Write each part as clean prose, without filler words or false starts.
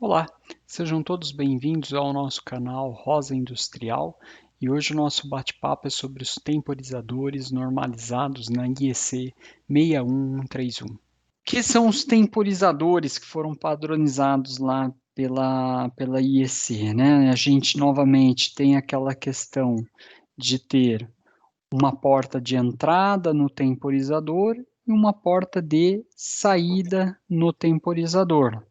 Olá, sejam todos bem-vindos ao nosso canal Rosa Industrial e hoje o nosso bate-papo é sobre os temporizadores normalizados na IEC 61131. O que são os temporizadores que foram padronizados lá pela IEC, né? A gente novamente tem aquela questão de ter uma porta de entrada no temporizador e uma porta de saída no temporizador.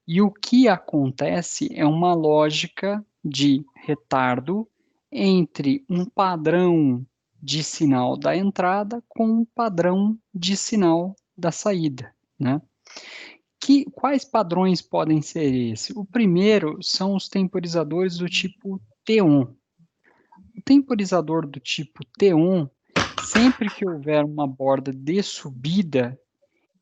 E o que acontece é uma lógica de retardo entre um padrão de sinal da entrada com um padrão de sinal da saída, né? Quais padrões podem ser esses? O primeiro são os temporizadores do tipo T1. O temporizador do tipo T1, sempre que houver uma borda de subida,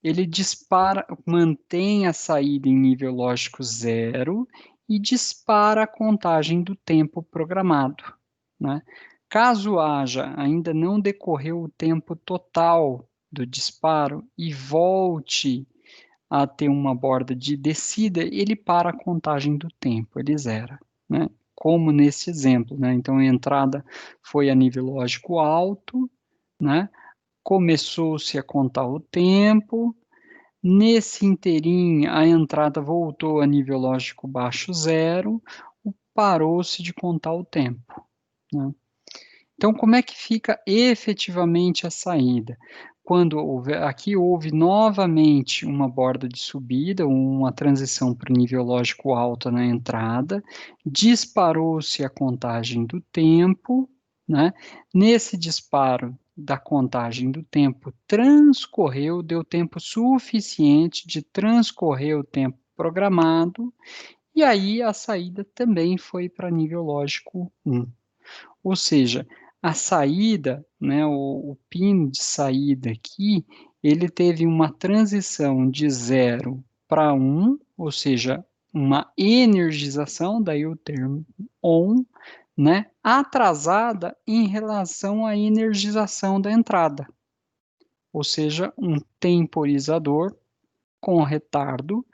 ele dispara, mantém a saída em nível lógico 0 e dispara a contagem do tempo programado, né? Caso haja, ainda não decorreu o tempo total do disparo e volte a ter uma borda de descida, ele para a contagem do tempo, ele zera, né? Como nesse exemplo, né? Então a entrada foi a nível lógico alto, né? Começou-se a contar o tempo. Nesse interim, a entrada voltou a nível lógico baixo 0, parou-se de contar o tempo, né? Então, como é que fica efetivamente a saída? Aqui houve novamente uma borda de subida, uma transição para o nível lógico alto na entrada, disparou-se a contagem do tempo, né? Nesse disparo da contagem do tempo, deu tempo suficiente de transcorrer o tempo programado, e aí a saída também foi para nível lógico 1. Ou seja, a saída, né, o pino de saída aqui, ele teve uma transição de 0 para 1, ou seja, uma energização, daí o termo on, né, atrasada em relação à energização da entrada, ou seja, um temporizador com retardo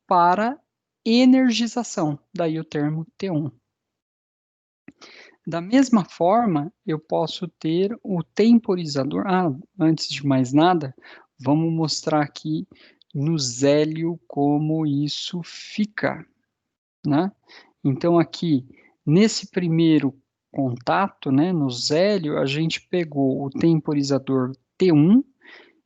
para energização, daí o termo T1. Da mesma forma, eu posso ter o temporizador. Antes de mais nada, vamos mostrar aqui no Zélio como isso fica, né? Então, aqui, nesse primeiro contato, né, no Zélio, a gente pegou o temporizador T1.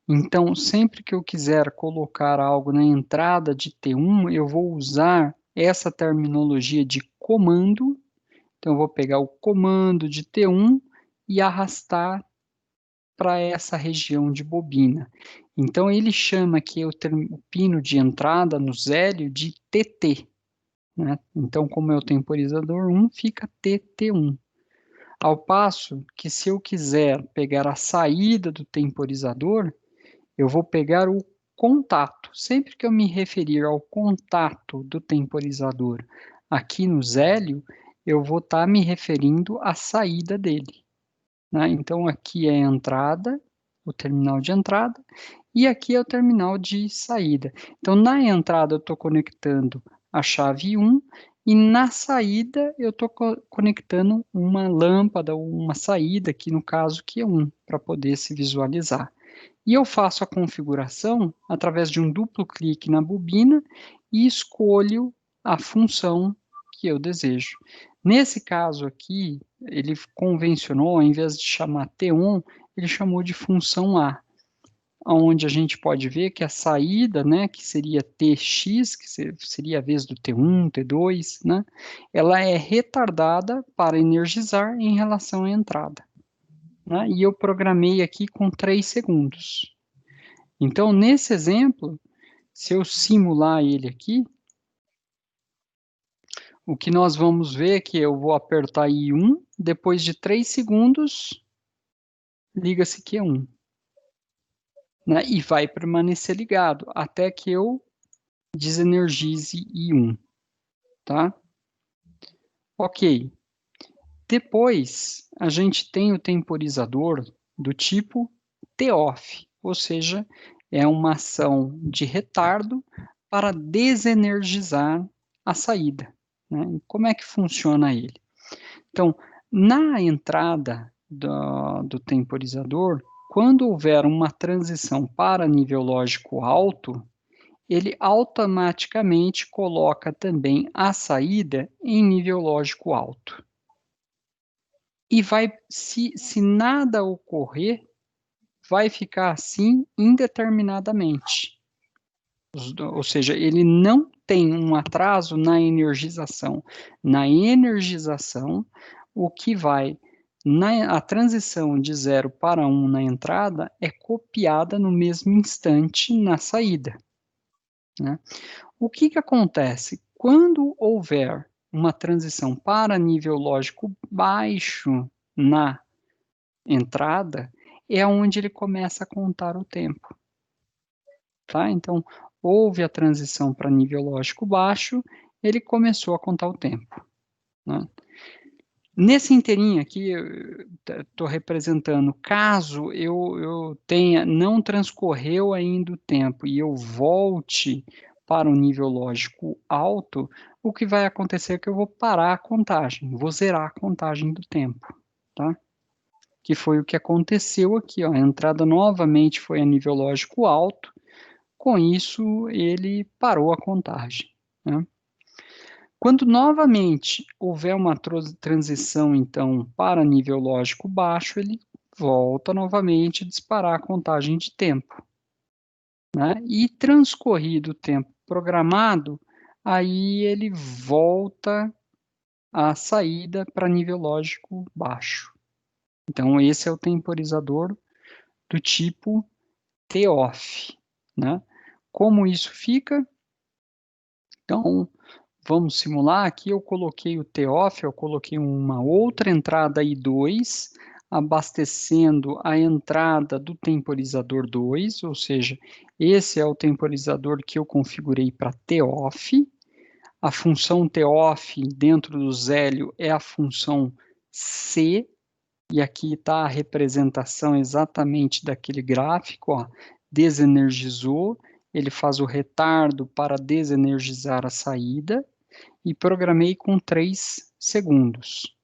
Então, sempre que eu quiser colocar algo na entrada de T1, eu vou usar essa terminologia de comando. Então, eu vou pegar o comando de T1 e arrastar para essa região de bobina. Então, ele chama aqui o pino de entrada no Zélio de TT, né? Então, como é o temporizador 1, fica TT1. Ao passo que, se eu quiser pegar a saída do temporizador, eu vou pegar o contato. Sempre que eu me referir ao contato do temporizador aqui no Zélio, eu vou estar me referindo à saída dele, né? Então, aqui é a entrada, o terminal de entrada, e aqui é o terminal de saída. Então, na entrada, eu estou conectando a chave 1, e na saída, eu estou conectando uma lâmpada, uma saída, aqui no caso, que é 1, para poder se visualizar. E eu faço a configuração através de um duplo clique na bobina e escolho a função que eu desejo. Nesse caso aqui, ele convencionou, ao invés de chamar T1, ele chamou de função A, onde a gente pode ver que a saída, né, que seria TX, que seria a vez do T1, T2, né, ela é retardada para energizar em relação à entrada, né, e eu programei aqui com 3 segundos. Então, nesse exemplo, se eu simular ele aqui, o que nós vamos ver é que eu vou apertar I1, depois de 3 segundos, liga-se Q1, né? E vai permanecer ligado até que eu desenergize I1, tá? Ok. Depois, a gente tem o temporizador do tipo T-off, ou seja, é uma ação de retardo para desenergizar a saída, né? Como é que funciona ele? Então, na entrada do temporizador, quando houver uma transição para nível lógico alto, ele automaticamente coloca também a saída em nível lógico alto. E vai, se nada ocorrer, vai ficar assim indeterminadamente. Ou seja, ele não tem um atraso na energização. Na energização, o que vai a transição de 0 para 1 na entrada é copiada no mesmo instante na saída, né? O que acontece? Quando houver uma transição para nível lógico baixo na entrada, é onde ele começa a contar o tempo. Tá? Então, houve a transição para nível lógico baixo, ele começou a contar o tempo, né? Nesse inteirinho aqui, estou representando, caso eu tenha, não transcorreu ainda o tempo e eu volte para o nível lógico alto, o que vai acontecer é que eu vou parar a contagem, vou zerar a contagem do tempo, tá? Que foi o que aconteceu aqui, ó. A entrada novamente foi a nível lógico alto, com isso ele parou a contagem, né? Quando novamente houver uma transição, então, para nível lógico baixo, ele volta novamente a disparar a contagem de tempo, né? E transcorrido o tempo programado, aí ele volta a saída para nível lógico baixo. Então, esse é o temporizador do tipo T-off, né? Como isso fica? Então, vamos simular. Aqui eu coloquei o T-off, eu coloquei uma outra entrada I2, abastecendo a entrada do temporizador 2, ou seja, esse é o temporizador que eu configurei para T-off. A função T-off dentro do Zélio é a função C, e aqui está a representação exatamente daquele gráfico, ó, desenergizou, ele faz o retardo para desenergizar a saída, e programei com 3 segundos.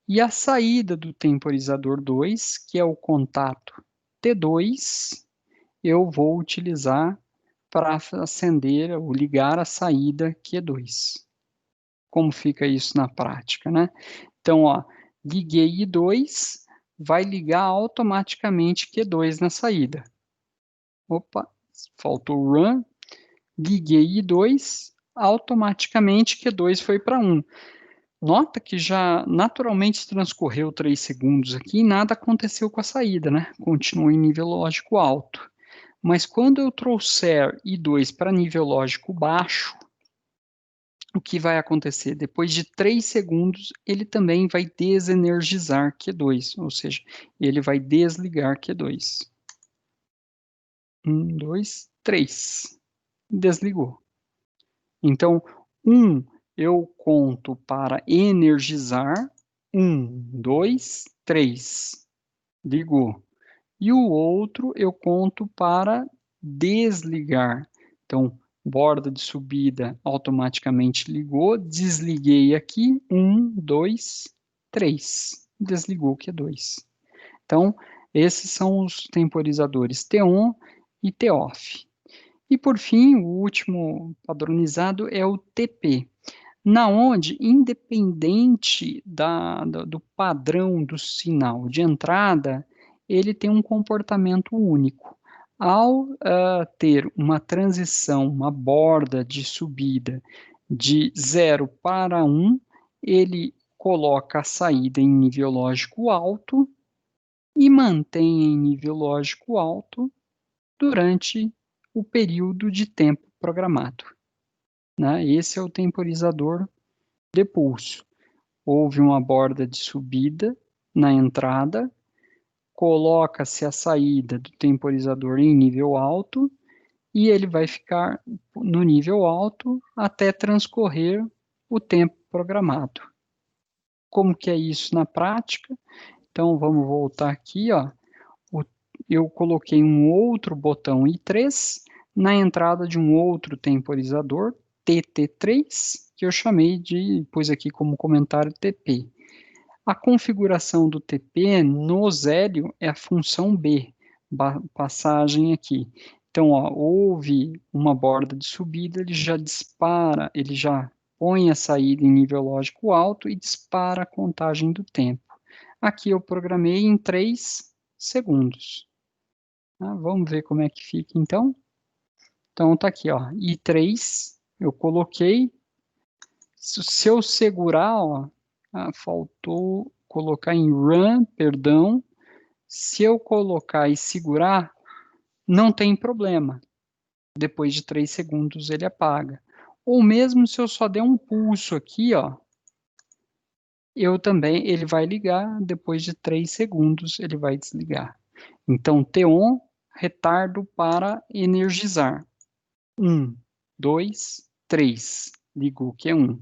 E a saída do temporizador 2, que é o contato T2, eu vou utilizar para acender ou ligar a saída Q2. Como fica isso na prática, né? Então, ó, liguei I2, vai ligar automaticamente Q2 na saída. Opa, faltou o run. Liguei I2, automaticamente Q2 foi para 1. Nota que já naturalmente transcorreu 3 segundos aqui e nada aconteceu com a saída, né? Continua em nível lógico alto. Mas quando eu trouxer I2 para nível lógico baixo, o que vai acontecer? Depois de 3 segundos, ele também vai desenergizar Q2, ou seja, ele vai desligar Q2. 1, 2, 3. Desligou. Então, 1 eu conto para energizar. 1, 2, 3. Ligou. E o outro eu conto para desligar. Então, borda de subida automaticamente ligou. Desliguei aqui. 1, 2, 3. Desligou o Q2. Então, esses são os temporizadores T-on e T-off. E, por fim, o último padronizado é o TP, na onde, independente do padrão do sinal de entrada, ele tem um comportamento único. Ao ter uma transição, uma borda de subida de 0 para 1, ele coloca a saída em nível lógico alto e mantém em nível lógico alto durante o período de tempo programado, né? Esse é o temporizador de pulso. Houve uma borda de subida na entrada, coloca-se a saída do temporizador em nível alto e ele vai ficar no nível alto até transcorrer o tempo programado. Como que é isso na prática? Então, vamos voltar aqui, ó. Eu coloquei um outro botão I3 na entrada de um outro temporizador, TT3, que eu chamei de, pus aqui como comentário TP. A configuração do TP no Zélio é a função B, passagem aqui. Então, ó, houve uma borda de subida, ele já dispara, ele já põe a saída em nível lógico alto e dispara a contagem do tempo. Aqui eu programei em 3 segundos. Vamos ver como é que fica, então. Então, tá aqui, ó, I3, eu coloquei. Se eu segurar, ó, faltou colocar em run, perdão. Se eu colocar e segurar, não tem problema. Depois de 3 segundos ele apaga. Ou mesmo se eu só der um pulso aqui, ó, ele vai ligar, depois de 3 segundos ele vai desligar. Então, T-on, retardo para energizar. 1, 2, 3. Ligou que é 1.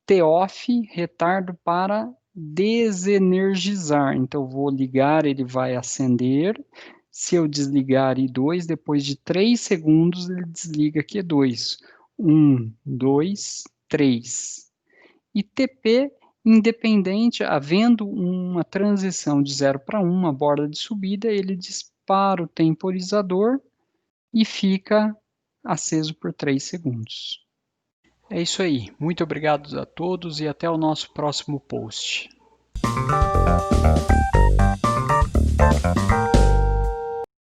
T-off, retardo para desenergizar. Então, vou ligar, ele vai acender. Se eu desligar I2, depois de 3 segundos, ele desliga Q2. 1, 2, 3. E TP, independente, havendo uma transição de 0 para 1, uma borda de subida, ele dispara o temporizador e fica aceso por 3 segundos. É isso aí. Muito obrigado a todos e até o nosso próximo post.